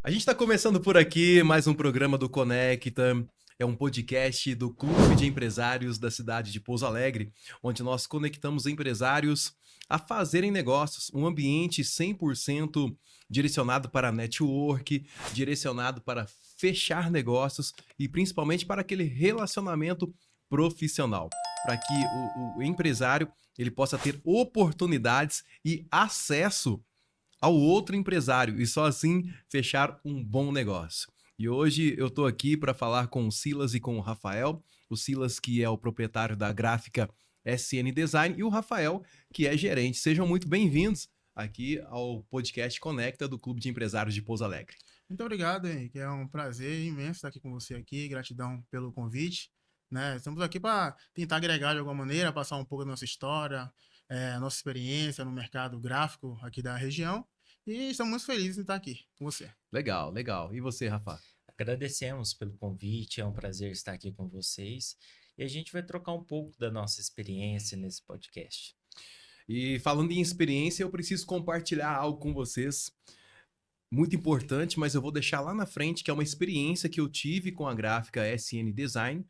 A gente está começando por aqui mais um programa do Conecta. É um podcast do Clube de Empresários da cidade de Pouso Alegre, onde nós conectamos empresários a fazerem negócios, um ambiente 100% direcionado para network, direcionado para fechar negócios e principalmente para aquele relacionamento profissional, para que o empresário ele possa ter oportunidades e acesso ao outro empresário e só assim fechar um bom negócio. E hoje eu estou aqui para falar com o Silas e com o Rafael. O Silas, que é o proprietário da gráfica SN Design, e o Rafael, que é gerente. Sejam muito bem-vindos aqui ao podcast Conecta do Clube de Empresários de Pouso Alegre. Muito obrigado, Henrique. É um prazer imenso estar aqui com você aqui. Gratidão pelo convite. Né? Estamos aqui para tentar agregar de alguma maneira, passar um pouco da nossa história, nossa experiência no mercado gráfico aqui da região. E estamos muito felizes em estar aqui com você. Legal, legal. E você, Rafa? Agradecemos pelo convite, é um prazer estar aqui com vocês. E a gente vai trocar um pouco da nossa experiência nesse podcast. E falando em experiência, eu preciso compartilhar algo com vocês muito importante, mas eu vou deixar lá na frente, que é uma experiência que eu tive com a gráfica SN Design,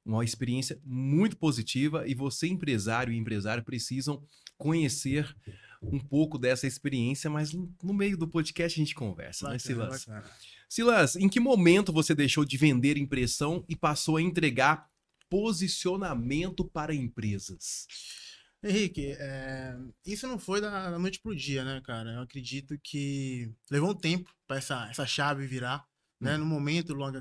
uma experiência muito positiva, e você, empresário e empresária, precisam conhecer um pouco dessa experiência, mas no meio do podcast a gente conversa, né, Bacana, Silas? bacana. Silas, em que momento você deixou de vender impressão e passou a entregar posicionamento para empresas? Henrique, isso não foi da noite pro dia, né, cara? Eu acredito que levou um tempo para essa chave virar, né? No momento, logo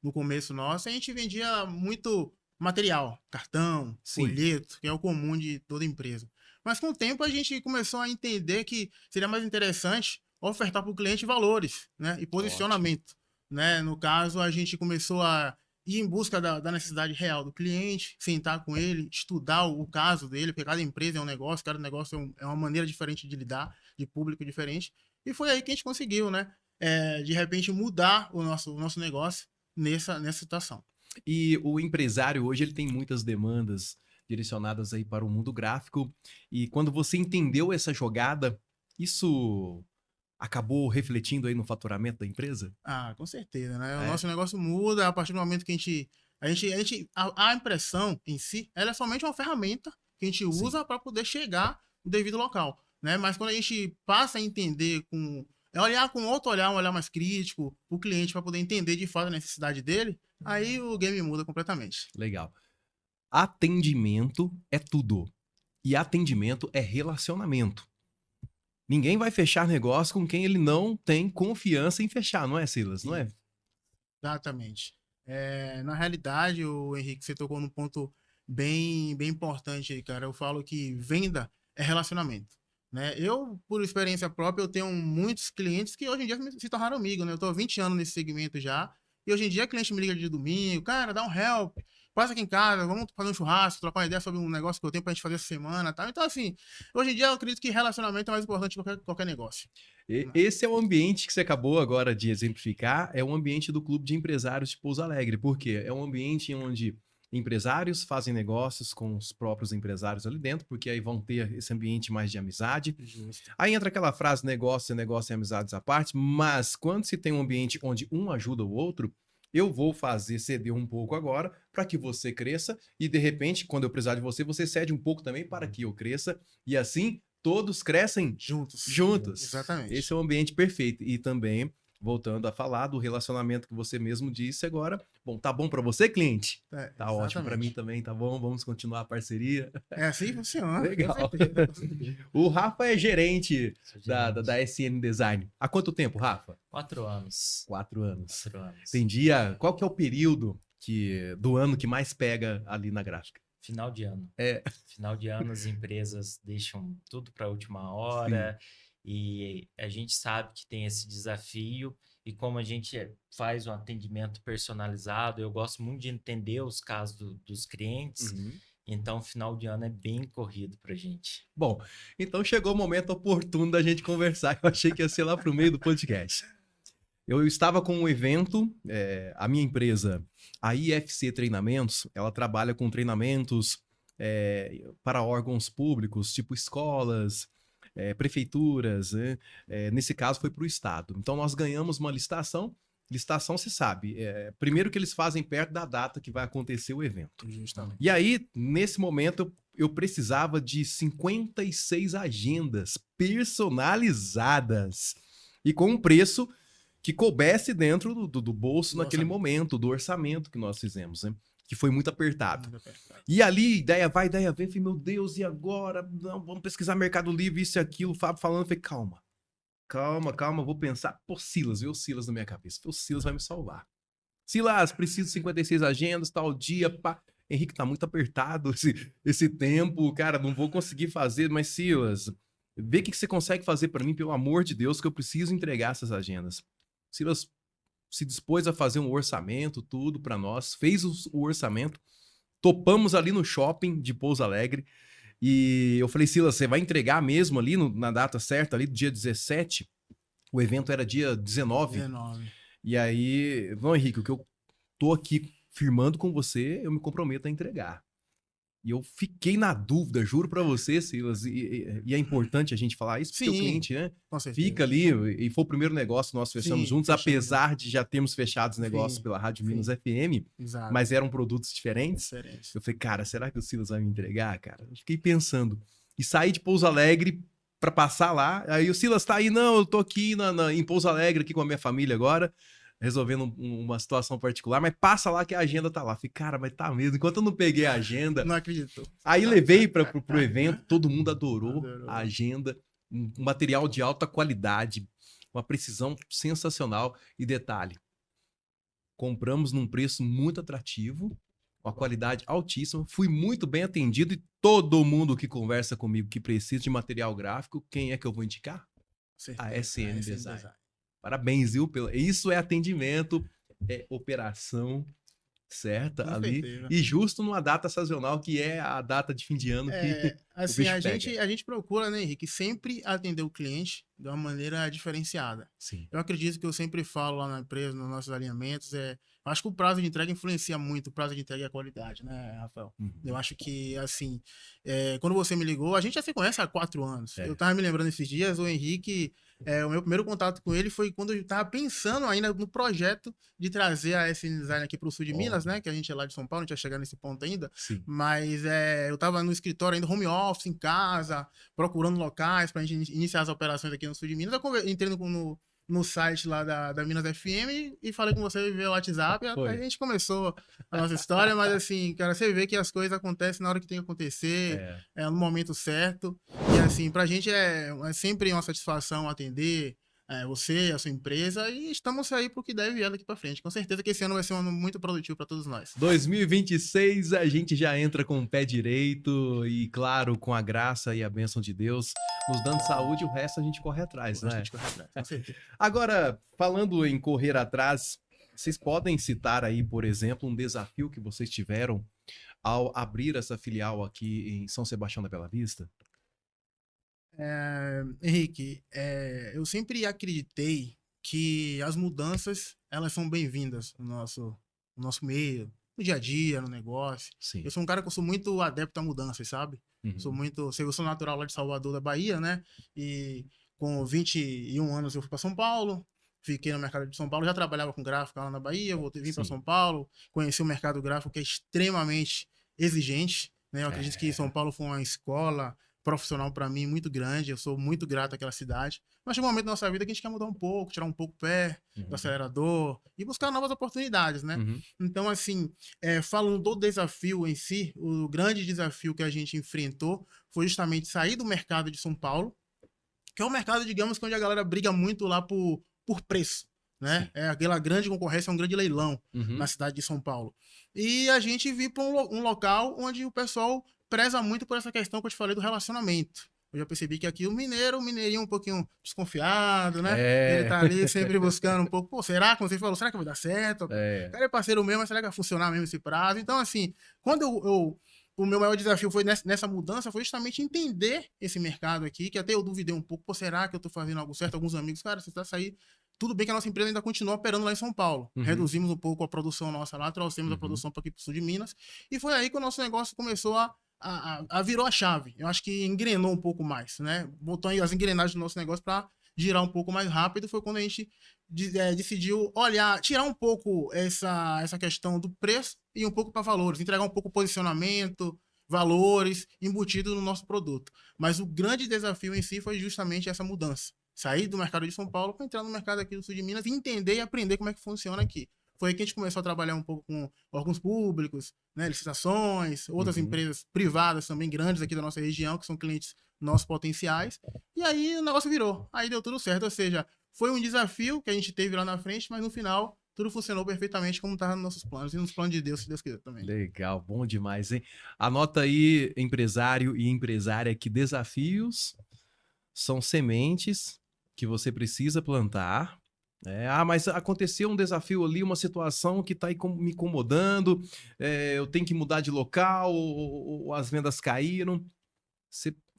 no começo nosso, a gente vendia muito material, cartão, Sim. folheto, que é o comum de toda empresa. Mas com o tempo a gente começou a entender que seria mais interessante ofertar para o cliente valores, né? E Ótimo. posicionamento, né? No caso, a gente começou a ir em busca da necessidade real do cliente, sentar com ele, estudar o caso dele, porque cada empresa é um negócio, cada negócio é uma maneira diferente de lidar, de público diferente. E foi aí que a gente conseguiu, né? De repente mudar o nosso negócio nessa situação. E o empresário hoje ele tem muitas demandas direcionadas aí para o mundo gráfico. E quando você entendeu essa jogada, isso acabou refletindo aí no faturamento da empresa? Ah, com certeza, né? O É, nosso negócio muda a partir do momento que a impressão em si, ela é somente uma ferramenta que a gente sim. usa para poder chegar no devido local, né? Mas quando a gente passa a entender olhar com outro olhar, um olhar mais crítico, o cliente para poder entender de fato a necessidade dele, aí o game muda completamente. Legal. Atendimento é tudo. E atendimento é relacionamento. Ninguém vai fechar negócio com quem ele não tem confiança em fechar, não é, Silas? Não é? Exatamente. Na realidade, o Henrique, você tocou num ponto bem importante aí, cara. Eu falo que venda é relacionamento, né? Eu, por experiência própria, eu tenho muitos clientes que hoje em dia se tornaram amigos, né? Eu tô há 20 anos nesse segmento já, e hoje em dia cliente me liga de domingo, cara, dá um help, passa aqui em casa, vamos fazer um churrasco, trocar uma ideia sobre um negócio que eu tenho pra gente fazer essa semana, tá? Então, assim, hoje em dia eu acredito que relacionamento é mais importante que qualquer negócio. Né? Esse é o ambiente que você acabou agora de exemplificar, é o ambiente do Clube de Empresários de Pouso Alegre. Por quê? É um ambiente onde empresários fazem negócios com os próprios empresários ali dentro, porque aí vão ter esse ambiente mais de amizade. Justo. Aí entra aquela frase negócio e amizades à parte, mas quando se tem um ambiente onde um ajuda o outro, eu vou fazer ceder um pouco agora para que você cresça e de repente, quando eu precisar de você, você cede um pouco também para que eu cresça e assim todos crescem Juntos. juntos. Esse Exatamente. é o ambiente perfeito. E também, voltando a falar do relacionamento que você mesmo disse agora, bom, tá bom para você, cliente? Tá ótimo para mim Exatamente. também, tá bom? Vamos continuar a parceria. É assim que funciona, com Legal. certeza, com certeza. O Rafa é gerente Sou da gerente. SN Design. Há quanto tempo, Rafa? 4 anos. 4 anos. 4 anos. Tem dia. Qual que é o período do ano que mais pega ali na gráfica? Final de ano. É, Final de ano, as empresas deixam tudo para a última sim. hora e a gente sabe que tem esse desafio. E como a gente faz um atendimento personalizado, eu gosto muito de entender os casos dos clientes. Uhum. Então, final de ano é bem corrido para a gente. Bom, então chegou o momento oportuno da gente conversar. Eu achei que ia ser lá pro meio do podcast. Eu estava com um evento, a minha empresa, a IFC Treinamentos, ela trabalha com treinamentos para órgãos públicos, tipo escolas, prefeituras, né? Nesse caso foi para o estado. Então nós ganhamos uma licitação. Licitação, você sabe, primeiro que eles fazem perto da data que vai acontecer o evento. Justamente. E aí, nesse momento, eu precisava de 56 agendas personalizadas e com um preço que coubesse dentro do bolso naquele momento, do orçamento que nós fizemos, né? Que foi muito apertado. E ali, ideia vai, ideia vem, falei, meu Deus, e agora? Não, vamos pesquisar Mercado Livre, isso e aquilo. O Fábio falando, falei, calma, vou pensar. Pô, Silas, veio o Silas na minha cabeça. O Silas vai me salvar. Silas, preciso de 56 agendas, tal dia, pá. Henrique, tá muito apertado esse tempo, cara, não vou conseguir fazer, mas Silas, vê o que você consegue fazer para mim, pelo amor de Deus, que eu preciso entregar essas agendas. Silas se dispôs a fazer um orçamento, tudo para nós, fez o orçamento, topamos ali no shopping de Pouso Alegre, e eu falei, Silas, você vai entregar mesmo ali na data certa, ali do dia 17? O evento era dia 19. 19. E aí, não, Henrique, o que eu tô aqui firmando com você, eu me comprometo a entregar. E eu fiquei na dúvida, juro pra você, Silas, e é importante a gente falar isso, porque o cliente, né, com certeza. fica ali, e foi o primeiro negócio que nós fechamos juntos, apesar de já termos fechado os negócios pela Rádio Minas FM, mas eram produtos diferentes. Eu falei, cara, será que o Silas vai me entregar, cara? Eu fiquei pensando. E saí de Pouso Alegre pra passar lá, aí o Silas tá aí, não, eu tô aqui em Pouso Alegre, aqui com a minha família agora, resolvendo uma situação particular, mas passa lá que a agenda tá lá. Falei, cara, mas tá mesmo. Enquanto eu não peguei a agenda... Não acredito. Aí levei pro evento, todo mundo adorou a agenda, um material de alta qualidade, uma precisão sensacional. E detalhe, compramos num preço muito atrativo, uma qualidade altíssima, fui muito bem atendido e todo mundo que conversa comigo que precisa de material gráfico, quem é que eu vou indicar? A SN Design. Parabéns, viu? Isso é atendimento, é operação certa Com ali. certeza. E justo numa data sazonal, que é a data de fim de ano que assim, o bicho a gente procura, né, Henrique, sempre atender o cliente de uma maneira diferenciada. Sim. Eu acredito que eu sempre falo lá na empresa, nos nossos alinhamentos, acho que o prazo de entrega influencia muito, o prazo de entrega e a qualidade, né, Rafael? Eu acho que, assim, quando você me ligou, a gente já se conhece há 4 anos. Eu tava me lembrando esses dias, o Henrique, o meu primeiro contato com ele foi quando eu tava pensando ainda no projeto de trazer a SN Design aqui pro sul de Minas, né, que a gente é lá de São Paulo, a gente ia chegar nesse ponto ainda. Sim. Mas eu tava no escritório ainda, home office, em casa, procurando locais pra gente iniciar as operações aqui no sul de Minas. Eu entrei no site lá da Minas FM e falei com você via WhatsApp. A gente começou a nossa história, mas assim, cara, você vê que as coisas acontecem na hora que tem que acontecer, no momento certo. E assim, pra gente é sempre uma satisfação atender você, a sua empresa, e estamos aí pro que deve vir daqui pra frente. Com certeza que esse ano vai ser um ano muito produtivo para todos nós. 2026 a gente já entra com o pé direito e, claro, com a graça e a bênção de Deus, nos dando saúde, o resto a gente corre atrás, né? A gente corre atrás, com certeza. Agora, falando em correr atrás, vocês podem citar aí, por exemplo, um desafio que vocês tiveram ao abrir essa filial aqui em São Sebastião da Bela Vista? Henrique, eu sempre acreditei que as mudanças, elas são bem-vindas no nosso meio, no dia a dia, no negócio. Sim. Eu sou um cara que eu sou muito adepto a mudanças, sabe? Eu sou natural lá de Salvador, da Bahia, né? E com 21 anos eu fui para São Paulo, fiquei no mercado de São Paulo, já trabalhava com gráfico lá na Bahia, vim para São Paulo, conheci o mercado gráfico que é extremamente exigente, né? Eu acredito que São Paulo foi uma escola profissional para mim muito grande, eu sou muito grato àquela cidade, mas chega um momento da nossa vida que a gente quer mudar um pouco, tirar um pouco o pé do acelerador e buscar novas oportunidades, né? Então, assim, falando do desafio em si, o grande desafio que a gente enfrentou foi justamente sair do mercado de São Paulo, que é um mercado, digamos, onde a galera briga muito lá por preço, né? Sim. Aquela grande concorrência, é um grande leilão na cidade de São Paulo. E a gente vir para um local onde o pessoal preza muito por essa questão que eu te falei do relacionamento. Eu já percebi que aqui o mineirinho um pouquinho desconfiado, né? Ele tá ali sempre buscando um pouco, pô, será, como você falou, será que vai dar certo? O cara é parceiro meu, mas será que vai funcionar mesmo esse prazo? Então, assim, quando o meu maior desafio foi nessa mudança, foi justamente entender esse mercado aqui, que até eu duvidei um pouco, pô, será que eu tô fazendo algo certo? Alguns amigos, cara, você tá saindo. Tudo bem que a nossa empresa ainda continua operando lá em São Paulo. Reduzimos um pouco a produção nossa lá, trouxemos a produção para aqui para o sul de Minas. E foi aí que o nosso negócio começou a virou a chave. Eu acho que engrenou um pouco mais, né? Botou aí as engrenagens do nosso negócio para girar um pouco mais rápido. Foi quando a gente decidiu olhar, tirar um pouco essa questão do preço e um pouco para valores, entregar um pouco posicionamento, valores embutidos no nosso produto. Mas o grande desafio em si foi justamente essa mudança. Sair do mercado de São Paulo para entrar no mercado aqui do sul de Minas e entender e aprender como é que funciona aqui. Foi aí que a gente começou a trabalhar um pouco com órgãos públicos, né, licitações, outras empresas privadas também grandes aqui da nossa região, que são clientes nossos potenciais. E aí o negócio virou. Aí deu tudo certo. Ou seja, foi um desafio que a gente teve lá na frente, mas no final tudo funcionou perfeitamente como estava nos nossos planos e nos planos de Deus, se Deus quiser também. Legal, bom demais, hein? Anota aí, empresário e empresária, que desafios são sementes que você precisa plantar. Mas aconteceu um desafio ali, uma situação que está me incomodando, eu tenho que mudar de local, ou as vendas caíram.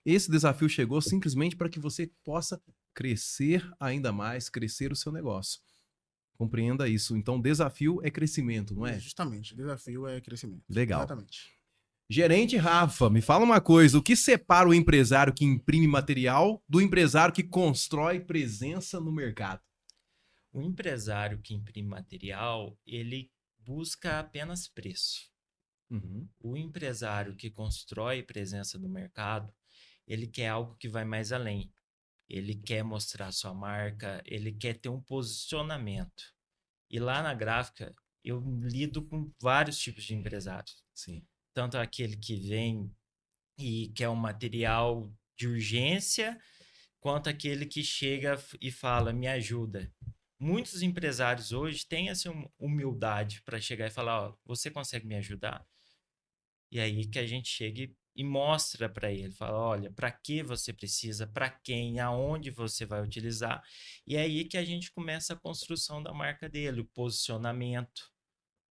Esse desafio chegou simplesmente para que você possa crescer ainda mais, crescer o seu negócio. Compreenda isso. Então, desafio é crescimento, não é? Justamente, desafio é crescimento. Legal. Exatamente. Gerente Rafa, me fala uma coisa, o que separa o empresário que imprime material do empresário que constrói presença no mercado? O empresário que imprime material, ele busca apenas preço. Uhum. O empresário que constrói presença no mercado, ele quer algo que vai mais além. Ele quer mostrar sua marca, ele quer ter um posicionamento. E lá na gráfica, eu lido com vários tipos de empresários. Sim. Tanto aquele que vem e quer um material de urgência, quanto aquele que chega e fala, me ajuda. Muitos empresários hoje têm essa humildade para chegar e falar, ó, você consegue me ajudar? E aí que a gente chega e mostra para ele, fala, olha, para que você precisa, para quem, aonde você vai utilizar. E é aí que a gente começa a construção da marca dele, o posicionamento,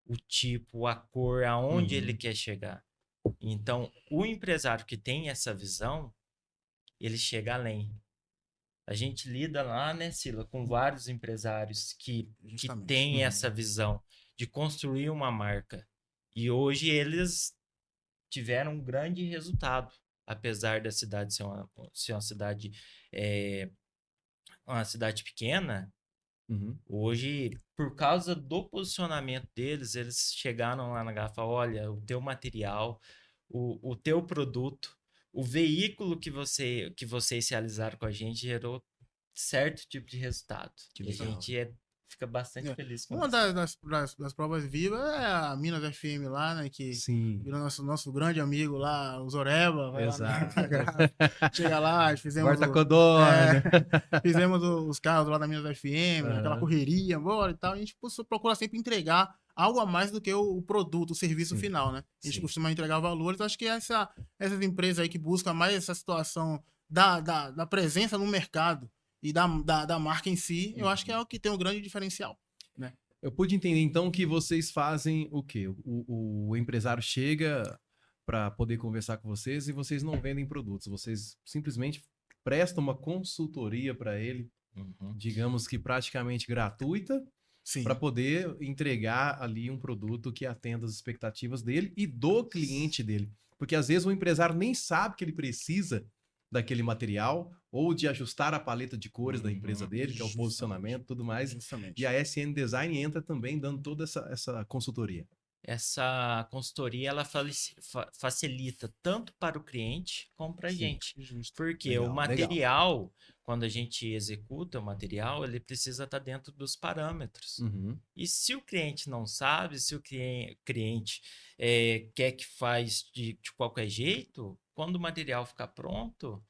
o tipo, a cor, aonde ele quer chegar. Então, o empresário que tem essa visão, ele chega além. A gente lida lá, né, Sila, com vários empresários que têm essa visão de construir uma marca. E hoje eles tiveram um grande resultado, apesar da cidade ser uma cidade pequena. Hoje, por causa do posicionamento deles, eles chegaram lá na garrafa, olha, o teu material, o teu produto, o veículo que vocês realizaram com a gente gerou certo tipo de resultado. Que E a legal. gente fica bastante feliz com Uma isso. das provas vivas é a Minas FM lá, né? Que Sim. virou nosso grande amigo lá, o Zoreba. Vai Exato. lá chega lá, fizemos Guarda Codorna. fizemos os carros lá da Minas FM, aquela correria, bora e tal. A gente procura sempre entregar algo a mais do que o produto, o serviço final, né? A gente costuma entregar valores. Acho que essas empresas aí que buscam mais essa situação da presença no mercado e da marca em si, eu acho que é o que tem um grande diferencial, né? Eu pude entender, então, que vocês fazem o quê? O empresário chega para poder conversar com vocês e vocês não vendem produtos. Vocês simplesmente prestam uma consultoria para ele, digamos que praticamente gratuita, para poder entregar ali um produto que atenda as expectativas dele e do cliente dele. Porque às vezes o empresário nem sabe que ele precisa daquele material ou de ajustar a paleta de cores da empresa dele, que é o posicionamento e tudo mais. E a SN Design entra também dando toda essa consultoria. Essa consultoria ela facilita tanto para o cliente como para a gente. Porque o material, quando a gente executa o material, ele precisa estar dentro dos parâmetros. E se o cliente não sabe, se o cliente quer que faz de qualquer jeito, quando o material ficar pronto,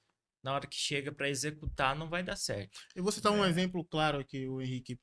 na hora que chega para executar, não vai dar certo. Eu vou citar um exemplo claro aqui, o Henrique.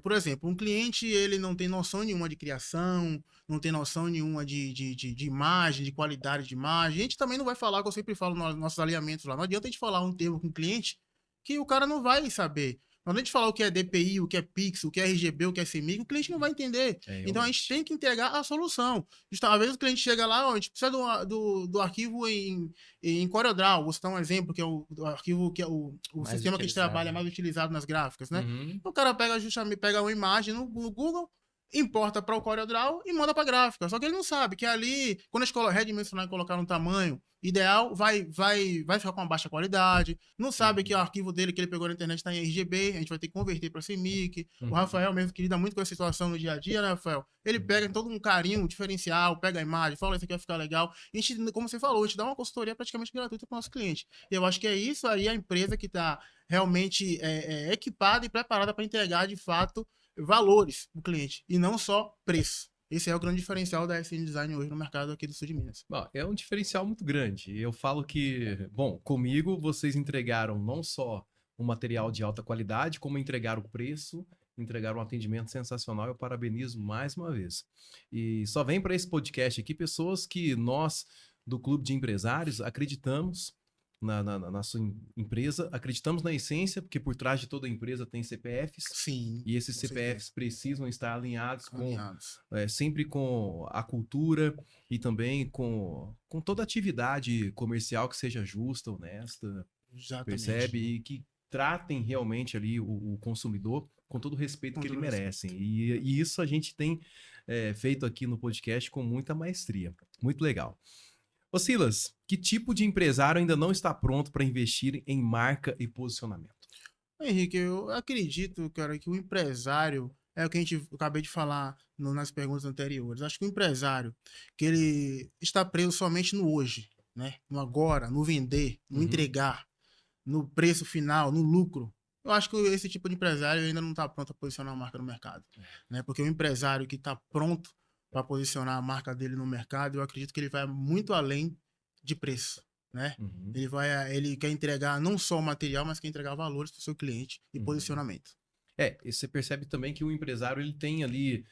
Por exemplo, um cliente ele não tem noção nenhuma de criação, não tem noção nenhuma de imagem, de qualidade de imagem. A gente também não vai falar, que eu sempre falo nos nossos alinhamentos lá. Não adianta a gente falar um termo com o cliente que o cara não vai saber. Não adianta a gente falar o que é DPI, o que é Pixel, o que é RGB, o que é CMYK, o cliente não vai entender. Então a gente tem que entregar a solução. Às vezes o cliente chega lá, ó, a gente precisa do arquivo em CorelDRAW. Vou citar um exemplo, que é o arquivo, que é o sistema que a gente trabalha mais utilizado nas gráficas, né? O cara pega uma imagem no Google, importa para o CorelDRAW e manda para a gráfica. Só que ele não sabe que ali, quando a escola redimensionar e colocar no tamanho ideal, vai ficar com uma baixa qualidade. Não sabe que o arquivo dele que ele pegou na internet está em RGB, a gente vai ter que converter para CMYK. O Rafael mesmo, que lida muito com essa situação no dia a dia, né, Rafael? Ele pega todo um carinho, um diferencial, pega a imagem, fala, isso aqui vai ficar legal. E a gente, como você falou, a gente dá uma consultoria praticamente gratuita para o nosso cliente. E eu acho que é isso aí a empresa que está realmente equipada e preparada para entregar, de fato, valores para o cliente e não só preço. Esse é o grande diferencial da SN Design hoje no mercado aqui do sul de Minas. Bom, é um diferencial muito grande. Eu falo que, bom, comigo vocês entregaram não só um material de alta qualidade, como entregaram o preço, entregaram um atendimento sensacional. Eu parabenizo mais uma vez. E só vem para esse podcast aqui pessoas que nós, do Clube de Empresários, acreditamos na sua empresa, acreditamos na essência, porque por trás de toda empresa tem CPFs. Sim. E esses CPFs precisam estar alinhados Alinhados. sempre com a cultura e também com toda atividade comercial que seja justa, honesta, Exatamente. percebe? E que tratem realmente ali o consumidor com todo o respeito que ele merece. E isso a gente tem feito aqui no podcast com muita maestria. Muito legal. Ô Silas, que tipo de empresário ainda não está pronto para investir em marca e posicionamento? Henrique, eu acredito, cara, que o empresário é o que eu acabei de falar nas perguntas anteriores. Acho que o empresário que ele está preso somente no hoje, né? No agora, no vender, no entregar, no preço final, no lucro. Eu acho que esse tipo de empresário ainda não está pronto a posicionar a marca no mercado, né? Porque o empresário que está pronto para posicionar a marca dele no mercado, eu acredito que ele vai muito além de preço, né? Ele quer entregar não só o material, mas quer entregar valores para o seu cliente e posicionamento. E você percebe também que o empresário ele tem ali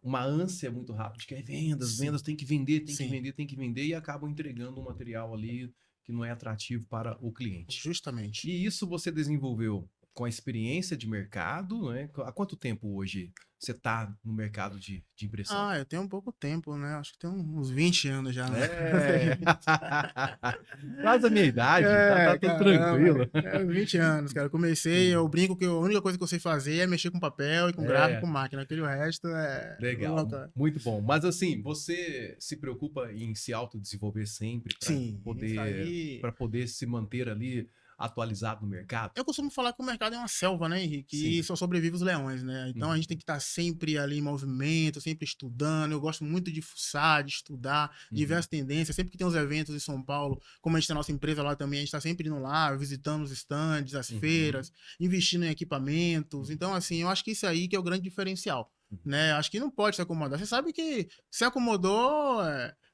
uma ânsia muito rápida, que é vendas, Sim. vendas, tem que vender, tem Sim. que vender, tem que vender, e acabam entregando um material ali que não é atrativo para o cliente. Justamente. E isso você desenvolveu com a experiência de mercado, né? Há quanto tempo hoje você está no mercado de impressão? Eu tenho um pouco tempo, né? Acho que tem uns 20 anos já, né? Quase a minha idade, tá tudo tranquilo. 20 anos, cara. Eu comecei, eu brinco que a única coisa que eu sei fazer é mexer com papel e com gráfico, com máquina. Aquele resto é... Legal, muito bom. Mas assim, você se preocupa em se autodesenvolver sempre para poder se manter ali atualizado no mercado? Eu costumo falar que o mercado é uma selva, né, Henrique? Sim. E só sobrevive os leões, né? Então a gente tem que estar sempre ali em movimento, sempre estudando. Eu gosto muito de fuçar, de estudar, de ver as tendências. Sempre que tem os eventos em São Paulo, como a gente tem a nossa empresa lá também, a gente está sempre indo lá, visitando os stands, as feiras, investindo em equipamentos. Então, assim, eu acho que isso aí que é o grande diferencial, né? Acho que não pode se acomodar. Você sabe que se acomodou...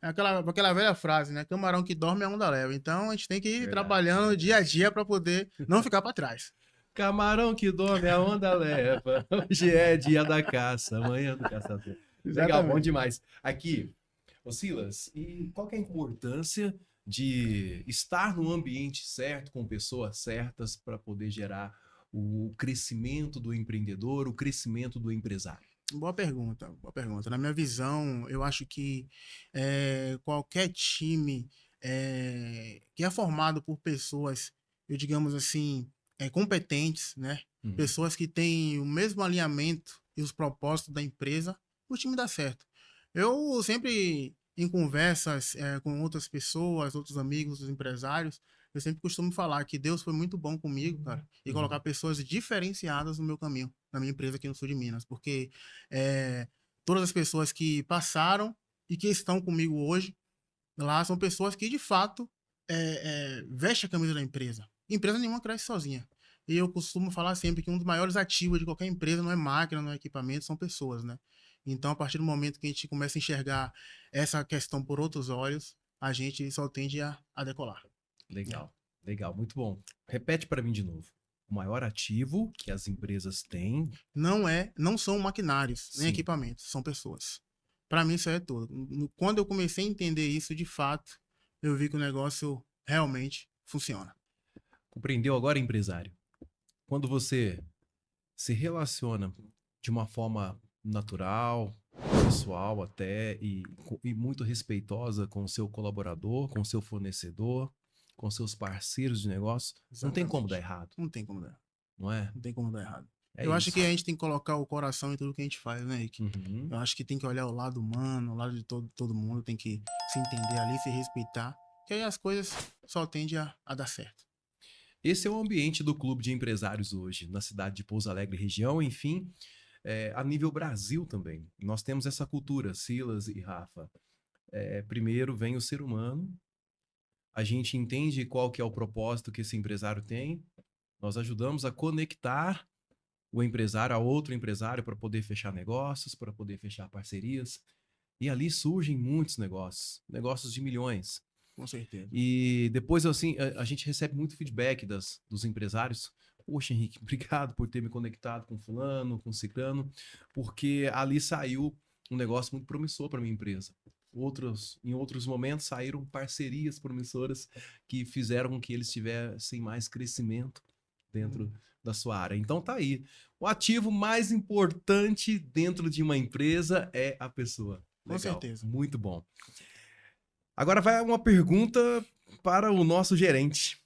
É aquela velha frase, né? Camarão que dorme a onda leva. Então a gente tem que ir trabalhando dia a dia para poder não ficar para trás. Camarão que dorme a onda leva. Hoje é dia da caça, amanhã do caçador. Legal, bom demais. Aqui, ô Silas, e qual que é a importância de estar no ambiente certo, com pessoas certas, para poder gerar o crescimento do empreendedor, o crescimento do empresário? Boa pergunta, boa pergunta. Na minha visão, eu acho que qualquer time que é formado por pessoas, eu digamos assim, competentes, né? Pessoas que têm o mesmo alinhamento e os propósitos da empresa, o time dá certo. Eu sempre, em conversas com outras pessoas, outros amigos, outros empresários, eu sempre costumo falar que Deus foi muito bom comigo, cara, e colocar pessoas diferenciadas no meu caminho, na minha empresa aqui no sul de Minas, porque todas as pessoas que passaram e que estão comigo hoje lá são pessoas que de fato vestem a camisa da empresa. Empresa nenhuma cresce sozinha. E eu costumo falar sempre que um dos maiores ativos de qualquer empresa não é máquina, não é equipamento, são pessoas, né? Então, a partir do momento que a gente começa a enxergar essa questão por outros olhos, a gente só tende a decolar. Legal, legal, muito bom. Repete para mim de novo. O maior ativo que as empresas têm não são maquinários, nem equipamentos, são pessoas. Para mim isso é tudo. Quando eu comecei a entender isso de fato, eu vi que o negócio realmente funciona. Compreendeu agora, empresário? Quando você se relaciona de uma forma natural, pessoal até, e muito respeitosa com o seu colaborador, com o seu fornecedor, com seus parceiros de negócio, não tem como dar errado. Não tem como dar. Não é? Não tem como dar errado. É Eu acho isso. que a gente tem que colocar o coração em tudo que a gente faz, né, Rick? Uhum. Eu acho que tem que olhar o lado humano, o lado de todo mundo, tem que se entender ali, se respeitar, que aí as coisas só tendem a dar certo. Esse é o ambiente do clube de empresários hoje, na cidade de Pouso Alegre, região, enfim, a nível Brasil também. Nós temos essa cultura, Silas e Rafa. Primeiro vem o ser humano, a gente entende qual que é o propósito que esse empresário tem, nós ajudamos a conectar o empresário a outro empresário para poder fechar negócios, para poder fechar parcerias. E ali surgem muitos negócios, negócios de milhões. Com certeza. E depois, assim, a gente recebe muito feedback dos empresários. Poxa, Henrique, obrigado por ter me conectado com fulano, com ciclano, porque ali saiu um negócio muito promissor para minha empresa. Em outros momentos saíram parcerias promissoras que fizeram com que eles tivessem mais crescimento dentro da sua área. Então tá aí. O ativo mais importante dentro de uma empresa é a pessoa. Com Legal, certeza. muito bom. Agora vai uma pergunta para o nosso gerente.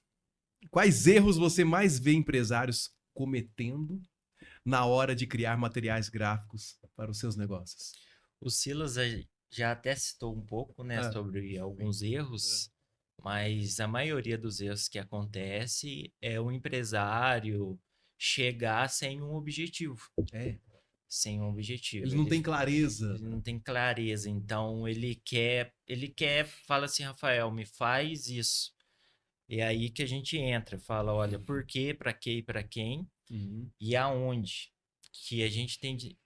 Quais erros você mais vê empresários cometendo na hora de criar materiais gráficos para os seus negócios? O Silas já até citou um pouco, né, Ah, sobre alguns erros, mas a maioria dos erros que acontece é o empresário chegar sem um objetivo. é. Sem um objetivo. Ele não tem clareza. Ele não tem clareza, então ele quer, fala assim, Rafael, me faz isso. E aí que a gente entra, fala, olha, por quê, para quê e para quem Uhum. e aonde que a gente tem de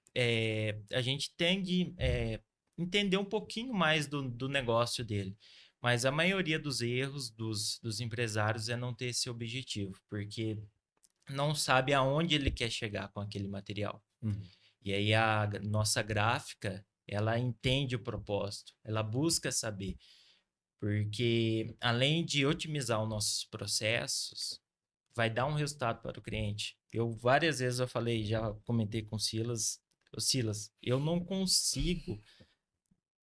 entender um pouquinho mais do negócio dele. Mas a maioria dos erros dos empresários é não ter esse objetivo, porque não sabe aonde ele quer chegar com aquele material. Uhum. E aí a nossa gráfica, ela entende o propósito, ela busca saber, porque além de otimizar os nossos processos, vai dar um resultado para o cliente. Eu várias vezes eu falei, já comentei com o Silas, eu não consigo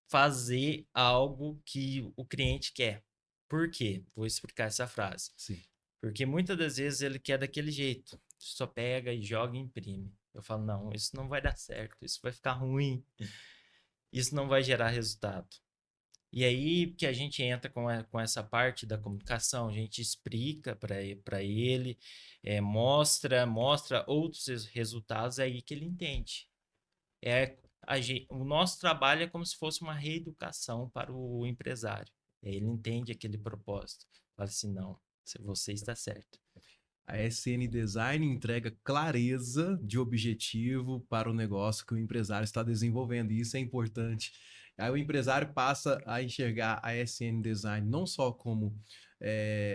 fazer algo que o cliente quer. Por quê? Vou explicar essa frase. Sim. Porque muitas das vezes ele quer daquele jeito. Só pega e joga e imprime. Eu falo, não, isso não vai dar certo, isso vai ficar ruim, isso não vai gerar resultado. E aí que a gente entra com essa parte da comunicação, a gente explica para ele, mostra outros resultados, é aí que ele entende. O nosso trabalho é como se fosse uma reeducação para o empresário. Aí ele entende aquele propósito. Fala assim, não, você está certo. A SN Design entrega clareza de objetivo para o negócio que o empresário está desenvolvendo, e isso é importante. Aí o empresário passa a enxergar a SN Design não só como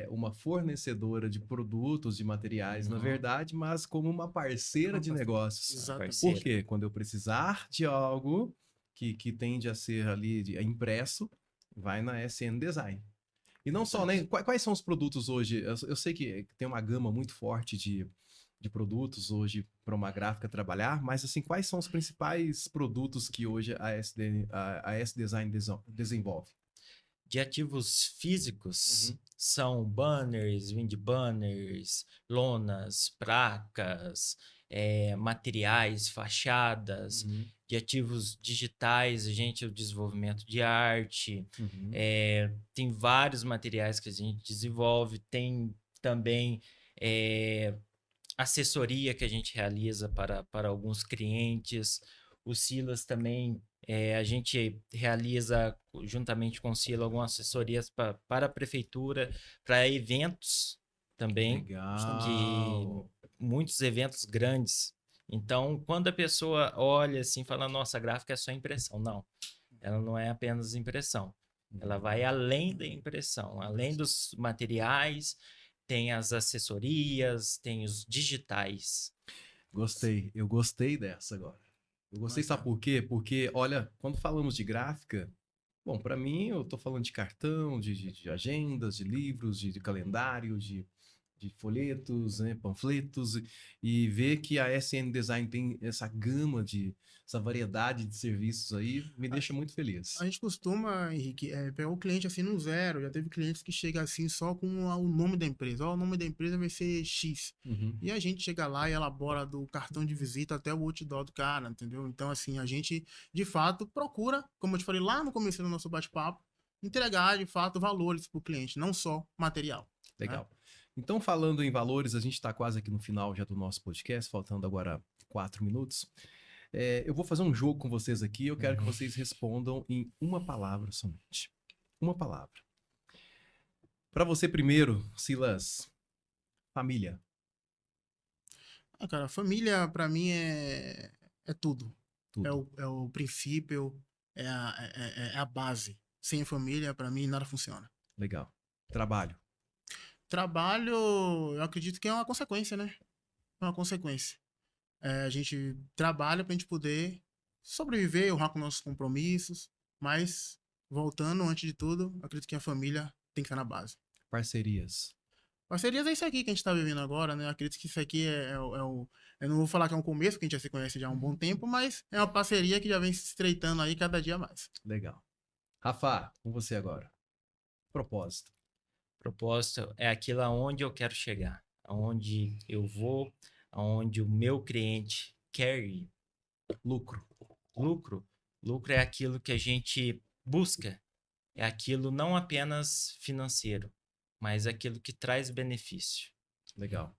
uma fornecedora de produtos, de materiais, na Uhum. verdade, mas como uma parceira de negócios. Uma Exatamente. Por parceira. quê? Quando eu precisar de algo que tende a ser ali impresso, vai na SN Design. E não só, né? Quais são os produtos hoje? Eu sei que tem uma gama muito forte de produtos hoje para uma gráfica trabalhar, mas assim, quais são os principais produtos que hoje a S Design desenvolve? De ativos físicos Uhum. são banners, wind banners, lonas, placas, materiais, fachadas. Uhum. De ativos digitais, a gente, o desenvolvimento de arte. Uhum. Tem vários materiais que a gente desenvolve. Tem também assessoria que a gente realiza para alguns clientes. O Silas também, a gente realiza, juntamente com o Silas, algumas assessorias para a prefeitura, para eventos também, que Legal. muitos eventos grandes. Então, quando a pessoa olha assim, fala, nossa, a gráfica é só impressão. Não, ela não é apenas impressão. Ela vai além da impressão, além dos materiais, tem as assessorias, tem os digitais. Gostei, eu gostei dessa agora. Eu gostei, sabe Bacana. por quê? Porque, olha, quando falamos de gráfica, bom, para mim, eu tô falando de cartão, de agendas, de livros, de calendário, de folhetos, né, panfletos, e ver que a SN Design tem essa gama essa variedade de serviços aí, me deixa muito feliz. A gente costuma, Henrique, pegar o cliente assim no zero. Já teve clientes que chegam assim só com o nome da empresa. Ó, o nome da empresa vai ser X. Uhum. E a gente chega lá e elabora do cartão de visita até o outdoor do cara, entendeu? Então, assim, a gente, de fato, procura, como eu te falei lá no começo do nosso bate-papo, entregar, de fato, valores para o cliente, não só material. Né? Legal. Então, falando em valores, a gente está quase aqui no final já do nosso podcast, faltando agora 4 minutos. Eu vou fazer um jogo com vocês aqui. Eu quero que vocês respondam em uma palavra somente. Uma palavra. Para você primeiro, Silas, família. Ah, cara, família, para mim, é tudo. Tudo. É o princípio, é a base. Sem família, para mim, nada funciona. Legal. Trabalho. Trabalho, eu acredito que é uma consequência, né? É uma consequência. A gente trabalha para a gente poder sobreviver, honrar com nossos compromissos, mas, voltando, antes de tudo, acredito que a família tem que estar na base. Parcerias. Parcerias é isso aqui que a gente está vivendo agora, né? Acredito que isso aqui eu não vou falar que é um começo, porque a gente já se conhece já há um bom tempo, mas é uma parceria que já vem se estreitando aí cada dia mais. Legal. Rafa, com você agora. Propósito. Propósito é aquilo aonde eu quero chegar, aonde eu vou, aonde o meu cliente quer ir. Lucro. Lucro, lucro é aquilo que a gente busca, é aquilo não apenas financeiro, mas aquilo que traz benefício. Legal.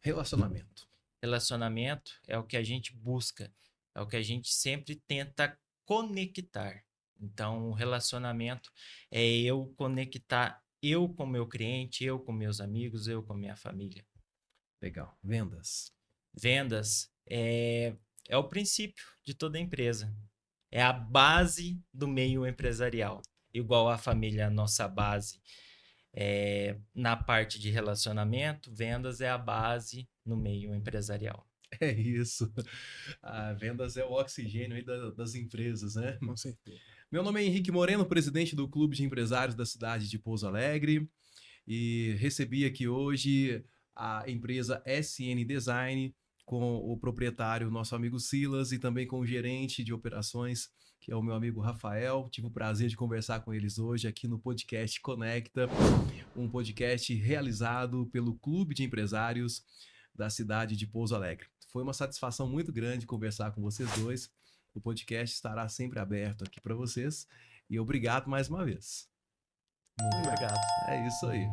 Relacionamento. Relacionamento é o que a gente busca, é o que a gente sempre tenta conectar. Então, o relacionamento é eu conectar eu com meu cliente, eu com meus amigos, eu com minha família. Legal. Vendas. Vendas é o princípio de toda empresa. É a base do meio empresarial. Igual a família, a nossa base na parte de relacionamento, vendas é a base no meio empresarial. É isso. A vendas é o oxigênio aí das empresas, né? Com certeza. Meu nome é Henrique Moreno, presidente do Clube de Empresários da cidade de Pouso Alegre, e recebi aqui hoje a empresa SN Design com o proprietário, nosso amigo Silas, e também com o gerente de operações, que é o meu amigo Rafael. Tive o prazer de conversar com eles hoje aqui no podcast Conecta, um podcast realizado pelo Clube de Empresários da cidade de Pouso Alegre. Foi uma satisfação muito grande conversar com vocês dois. O podcast estará sempre aberto aqui para vocês. E obrigado mais uma vez. Muito obrigado. É isso aí.